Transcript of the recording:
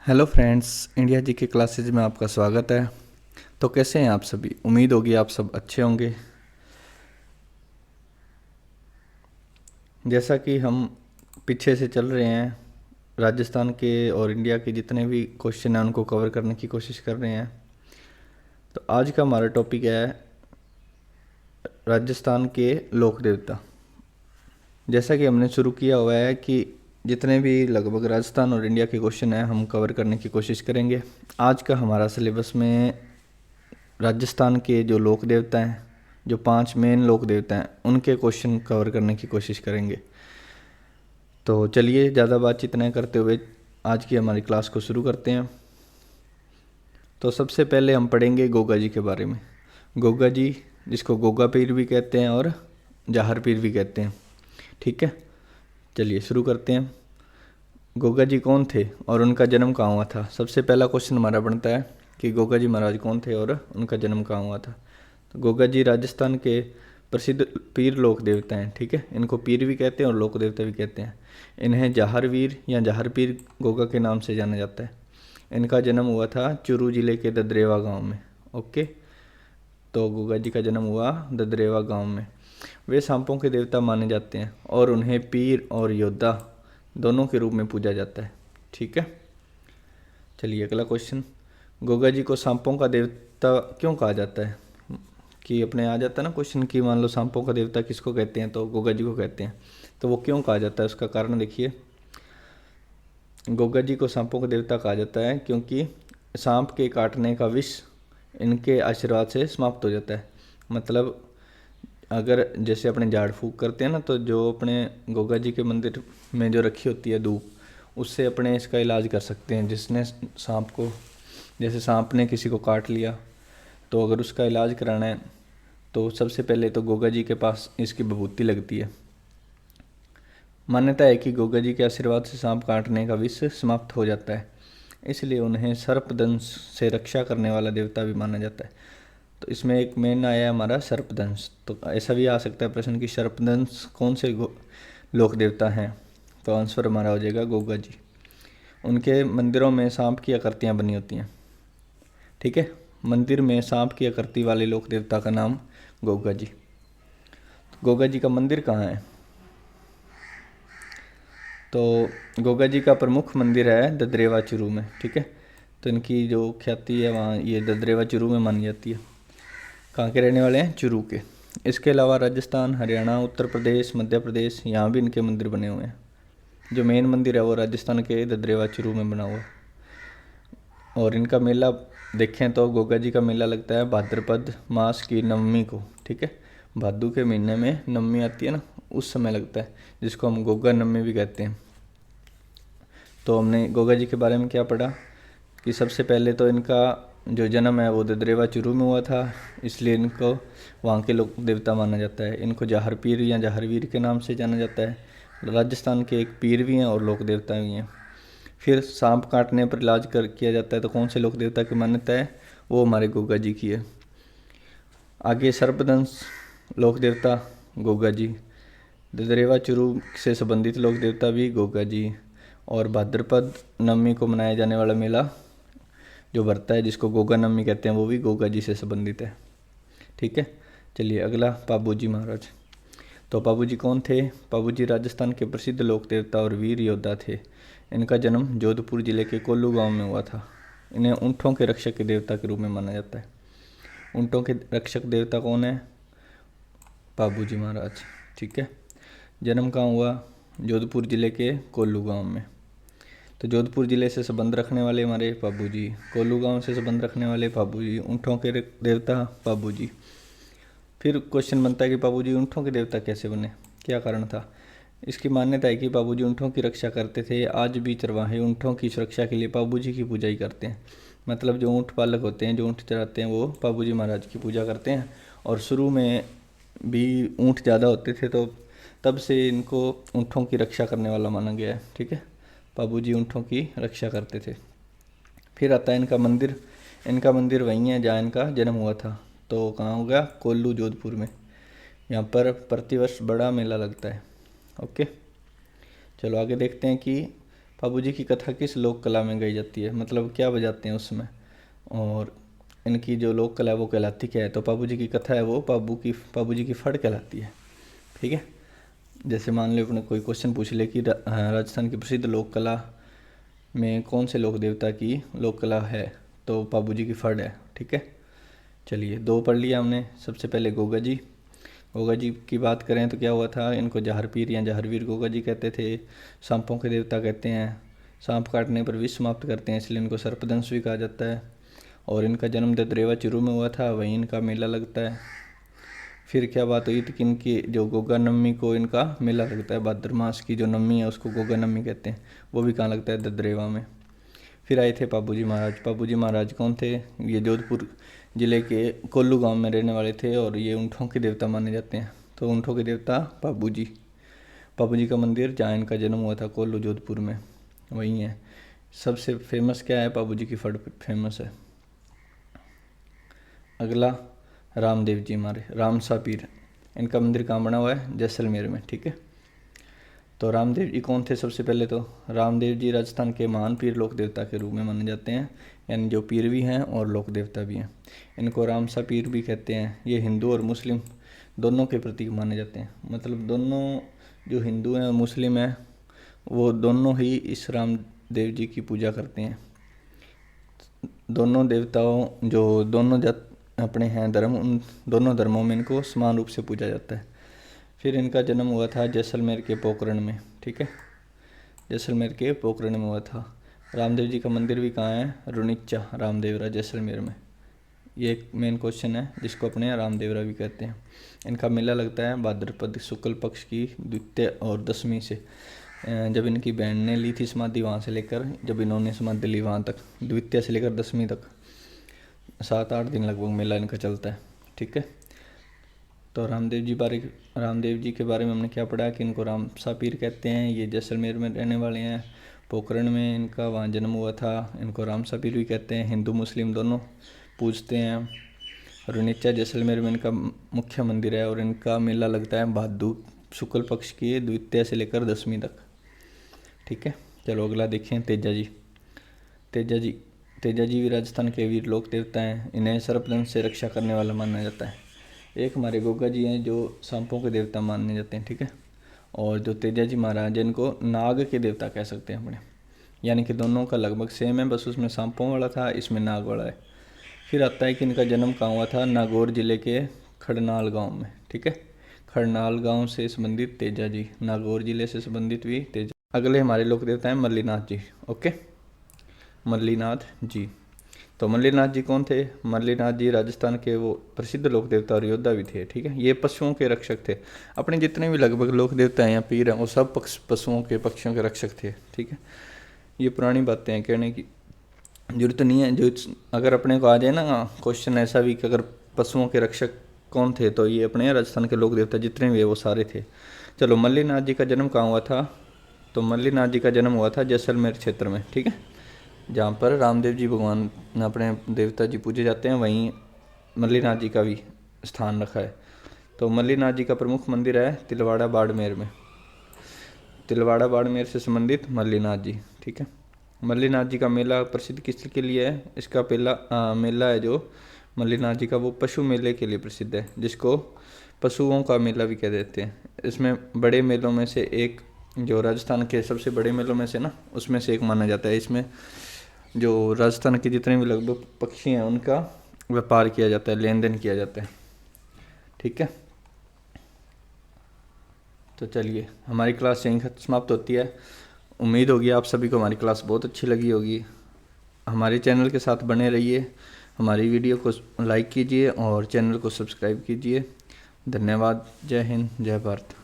Hello friends, India जी के classes में आपका स्वागत है। तो कैसे हैं आप सभी? उम्मीद होगी आप सब अच्छे होंगे। जैसा कि हम पीछे से चल रहे हैं, राजस्थान के और इंडिया के जितने भी क्वेश्चन हैं उनको कवर करने की कोशिश कर रहे हैं। तो आज का हमारा टॉपिक है राजस्थान के लोक देवता। जैसा कि हमने शुरू किया हुआ है कि जितने भी लगभग राजस्थान और इंडिया के क्वेश्चन हैं हम कवर करने की कोशिश करेंगे। आज का हमारा सिलेबस में राजस्थान के जो लोक देवता हैं, जो 5 मेन लोक देवता हैं, उनके क्वेश्चन कवर करने की कोशिश करेंगे। तो चलिए ज़्यादा बातचीत न करते हुए आज की हमारी क्लास को शुरू करते हैं। तो सबसे पहले हम पढ़ेंगे गोगा जी के बारे में। गोगा जी, जिसको गोगा पीर भी कहते हैं और जाहर पीर भी कहते हैं। ठीक है, चलिए शुरू करते हैं। गोगा जी कौन थे और उनका जन्म कहाँ हुआ था? सबसे पहला क्वेश्चन हमारा बनता है कि गोगा जी महाराज कौन थे और उनका जन्म कहाँ हुआ था। तो गोगा जी राजस्थान के प्रसिद्ध पीर लोक देवता हैं। ठीक है, इनको पीर भी कहते हैं और लोक देवता भी कहते हैं। इन्हें जाहर वीर या जाहर पीर गोगा के नाम से जाना जाता है। इनका जन्म हुआ था चूरू जिले के ददरेवा गांव में। ओके, तो गोगा जी का जन्म हुआ ददरेवा गांव में। वे सांपों के देवता माने जाते हैं और उन्हें पीर और योद्धा दोनों के रूप में पूजा जाता है। ठीक है, चलिए अगला क्वेश्चन। गोगा जी को सांपों का देवता क्यों कहा जाता है? कि अपने आ जाता है ना क्वेश्चन कि मान लो सांपों का देवता किसको कहते हैं, तो गोगा जी को कहते हैं। तो वो क्यों कहा जाता है, उसका कारण देखिए। गोगा जी को सांपों का देवता कहा जाता है क्योंकि सांप के काटने का विष इनके आशीर्वाद से समाप्त हो जाता है। मतलब अगर जैसे अपने झाड़ फूक करते हैं ना, तो जो अपने गोगा जी के मंदिर में जो रखी होती है धूप, उससे अपने इसका इलाज कर सकते हैं। जिसने सांप को, जैसे सांप ने किसी को काट लिया, तो अगर उसका इलाज कराना है तो सबसे पहले तो गोगा जी के पास इसकी विभूति लगती है। मान्यता है कि गोगा जी के आशीर्वाद से सांप काटने का विष समाप्त हो जाता है, इसलिए उन्हें सर्पदंश से रक्षा करने वाला देवता भी माना जाता है। तो इसमें एक मेन आया हमारा सर्पदंश। तो ऐसा भी आ सकता है प्रश्न कि सर्पदंश कौन से लोक देवता हैं? तो आंसर हमारा हो जाएगा गोगा जी। उनके मंदिरों में सांप की आकृतियाँ बनी होती हैं। ठीक है, मंदिर में सांप की आकृति वाले लोक देवता का नाम गोगा जी। तो गोगा जी का मंदिर कहाँ है? तो गोगा जी का प्रमुख मंदिर है ददरेवा चूरू में। ठीक है, तो इनकी जो ख्याति है वहाँ ये ददरेवा चूरू में मानी जाती है। कहाँ के रहने वाले हैं? चूरू के। इसके अलावा राजस्थान, हरियाणा, उत्तर प्रदेश, मध्य प्रदेश, यहाँ भी इनके मंदिर बने हुए हैं। जो मेन मंदिर है वो राजस्थान के ददरेवा चूरू में बना हुआ है। और इनका मेला देखें तो गोगा जी का मेला लगता है भाद्रपद मास की नवमी को। ठीक है, भादू के महीने में नवमी आती है ना, उस समय लगता है, जिसको हम गोगा नवमी भी कहते हैं। तो हमने गोगा जी के बारे में क्या पढ़ा कि सबसे पहले तो इनका जो जन्म है वो ददरेवा चूरू में हुआ था, इसलिए इनको वहाँ के लोक देवता माना जाता है। इनको जाहर पीर या जाहर वीर के नाम से जाना जाता है। राजस्थान के एक पीर भी हैं और लोक देवता भी हैं। फिर सांप काटने पर इलाज कर किया जाता है, तो कौन से लोक देवता की मान्यता है? वो हमारे गोगा जी की है। आगे सर्पदंश लोक देवता गोगा जी, ददरेवा चूरू से संबंधित लोक देवता भी गोगा जी, और भाद्रपद नवमी को मनाया जाने वाला मेला जो भरता है जिसको गोगा नवमी कहते हैं, वो भी गोगा जी से संबंधित है। ठीक है, चलिए अगला पाबू जी महाराज। तो पाबू जी कौन थे? पाबू जी राजस्थान के प्रसिद्ध लोक देवता और वीर योद्धा थे। इनका जन्म जोधपुर जिले के कोल्लू गांव में हुआ था। इन्हें ऊँटों के रक्षक के देवता के रूप में माना जाता है। ऊँटों के रक्षक देवता कौन है? पाबू जी महाराज। ठीक है, जन्म कहाँ हुआ? जोधपुर जिले के कोल्लू गांव में। तो जोधपुर जिले से संबंध रखने वाले हमारे पाबू जी, कोल्लू गांव से संबंध रखने वाले पाबू जी, ऊँटों के देवता पाबू जी। फिर क्वेश्चन बनता है कि पाबू जी ऊँटों के देवता कैसे बने, क्या कारण था? इसकी मान्यता है कि पाबू जी ऊँटों की रक्षा करते थे। आज भी चरवाहे ऊँटों की सुरक्षा के लिए पाबू जी की पूजा ही करते हैं। मतलब जो ऊँट पालक होते हैं, जो ऊँट चराते हैं, वो पाबू जी महाराज की पूजा करते हैं। और शुरू में भी ऊँट ज़्यादा होते थे, तो तब से इनको ऊँटों की रक्षा करने वाला माना गया है। ठीक है, पाबू जी ऊँटों की रक्षा करते थे। फिर आता है इनका मंदिर। इनका मंदिर वहीं है जहाँ इनका जन्म हुआ था। तो कहाँ होगा? कोल्लू जोधपुर में। यहाँ पर प्रतिवर्ष बड़ा मेला लगता है। ओके, चलो आगे देखते हैं कि पापू जी की कथा किस लोक कला में गाई जाती है, मतलब क्या बजाते हैं उसमें, और इनकी जो लोक कला है वो कहलाती क्या है। तो पापू जी की कथा है वो पापू जी की फड़ कहलाती है। ठीक है, जैसे मान लो अपने कोई क्वेश्चन पूछ ले कि राजस्थान की प्रसिद्ध लोक कला में कौन से लोक देवता की लोक कला है, तो पापू जी की फड़ है। ठीक है, चलिए 2 पढ़ लिया हमने। सबसे पहले गोगा जी की बात करें तो क्या हुआ था, इनको जहरपीर या जहरवीर गोगा जी कहते थे। सांपों के देवता कहते हैं, सांप काटने पर विष समाप्त करते हैं, इसलिए इनको सर्पदंश भी कहा जाता है। और इनका जन्म ददरेवा चूरू में हुआ था, वहीं इनका मेला लगता है। फिर क्या बात हुई थी कि इनकी जो गोगा नवमी को इनका मेला लगता है, भाद्र मास की जो नवमी है उसको गोगा नवमी कहते हैं, वो भी कहाँ लगता है, ददरेवा में। फिर आए थे पापू जी महाराज कौन थे, ये जोधपुर ज़िले के कोल्लू गांव में रहने वाले थे और ये ऊँटों के देवता माने जाते हैं। तो ऊँटों के देवता पापू जी का मंदिर जहाँ इनका जन्म हुआ था कोल्लू जोधपुर में, वहीं है। सबसे फेमस क्या है, पापू जी की फड़ फेमस है। अगला रामदेव जी हमारे रामसा पीर, इनका मंदिर कहाँ बना हुआ है, जैसलमेर में। ठीक है, तो रामदेव जी कौन थे, सबसे पहले तो रामदेव जी राजस्थान के महान पीर लोक देवता के रूप में माने जाते हैं, यानी जो पीर भी हैं और लोक देवता भी हैं। इनको रामसा पीर भी कहते हैं। ये हिंदू और मुस्लिम दोनों के प्रतीक माने जाते हैं, मतलब दोनों जो हिंदू हैं और मुस्लिम हैं वो दोनों ही इस रामदेव जी की पूजा करते हैं। दोनों देवताओं जो दोनों जात अपने हैं धर्म, उन दोनों धर्मों में इनको समान रूप से पूजा जाता है। फिर इनका जन्म हुआ था जैसलमेर के पोखरण में। ठीक है, जैसलमेर के पोखरण में हुआ था। रामदेव जी का मंदिर भी कहाँ है, रुनिच्चा रामदेवरा जैसलमेर में। ये एक मेन क्वेश्चन है जिसको अपने रामदेवरा भी कहते हैं। इनका मेला लगता है भाद्रपद शुक्ल पक्ष की द्वितीय और दशमी से, जब इनकी बहन ने ली थी समाधि वहाँ से लेकर जब इन्होंने समाधि ली वहाँ तक, द्वितीय से लेकर दशमी तक 7-8 दिन लगभग मेला इनका चलता है। ठीक है, तो रामदेव जी के बारे में हमने क्या पढ़ा कि इनको रामसा पीर कहते हैं। ये जैसलमेर में रहने वाले हैं, पोखरण में इनका वहाँ जन्म हुआ था। इनको रामसा पीर भी कहते हैं, हिंदू मुस्लिम दोनों पूजते हैं। रुनिच्चा जैसलमेर में इनका मुख्य मंदिर है और इनका मेला लगता है भादु शुक्ल पक्ष की द्वितीय से लेकर दशमी तक। ठीक है, चलो अगला देखें तेजा जी भी राजस्थान के वीर लोक देवता हैं। इन्हें सर्पदंश से रक्षा करने वाला माना जाता है। एक हमारे गोगा जी हैं जो सांपों के देवता माने जाते हैं। ठीक है, और जो तेजा जी महाराज इनको नाग के देवता कह सकते हैं अपने, यानी कि दोनों का लगभग सेम है, बस उसमें सांपों वाला था, इसमें नाग वाला है। फिर आता है कि इनका जन्म कहाँ हुआ था, नागौर जिले के खड़नाल गांव में। ठीक है, खड़नाल गांव से संबंधित तेजा जी, नागौर जिले से संबंधित भी तेजा। अगले हमारे लोक देवता हैं मल्लीनाथ जी। ओके, मल्लीनाथ जी, तो मल्लीनाथ जी कौन थे, मल्लीनाथ जी राजस्थान के वो प्रसिद्ध लोक देवता और योद्धा भी थे। ठीक है, ये पशुओं के रक्षक थे। अपने जितने भी लगभग लोक देवता हैं या पीर हैं वो सब पशुओं के पक्षियों के रक्षक थे। ठीक है, ये पुरानी बातें हैं, कहने की जरूरत नहीं है। जो अगर अपने को आ जाए ना क्वेश्चन ऐसा भी कि अगर पशुओं के रक्षक कौन थे, तो ये अपने राजस्थान के लोक देवता जितने भी है वो सारे थे। चलो, मल्लीनाथ जी का जन्म कहाँ हुआ था, तो मल्लीनाथ जी का जन्म हुआ था जैसलमेर क्षेत्र में। ठीक है, जहाँ पर रामदेव जी भगवान अपने देवता जी पूजे जाते हैं, वहीं मल्लीनाथ जी का भी स्थान रखा है। तो मल्लीनाथ जी का प्रमुख मंदिर है तिलवाड़ा बाड़मेर में, तिलवाड़ा बाड़मेर से संबंधित मल्लीनाथ जी। ठीक है, मल्लीनाथ जी का मेला प्रसिद्ध किस के लिए है, इसका पहला मेला है जो मल्लीनाथ जी का वो पशु मेले के लिए प्रसिद्ध है, जिसको पशुओं का मेला भी कह देते हैं। इसमें बड़े मेलों में से एक, जो राजस्थान के सबसे बड़े मेलों में से ना, उसमें से एक माना जाता है। इसमें जो राजस्थान के जितने भी लगभग पक्षी हैं उनका व्यापार किया जाता है, लेन देन किया जाता है। ठीक है, तो चलिए हमारी क्लास यहीं समाप्त होती है। उम्मीद होगी आप सभी को हमारी क्लास बहुत अच्छी लगी होगी। हमारे चैनल के साथ बने रहिए, हमारी वीडियो को लाइक कीजिए और चैनल को सब्सक्राइब कीजिए। धन्यवाद। जय हिंद, जय भारत।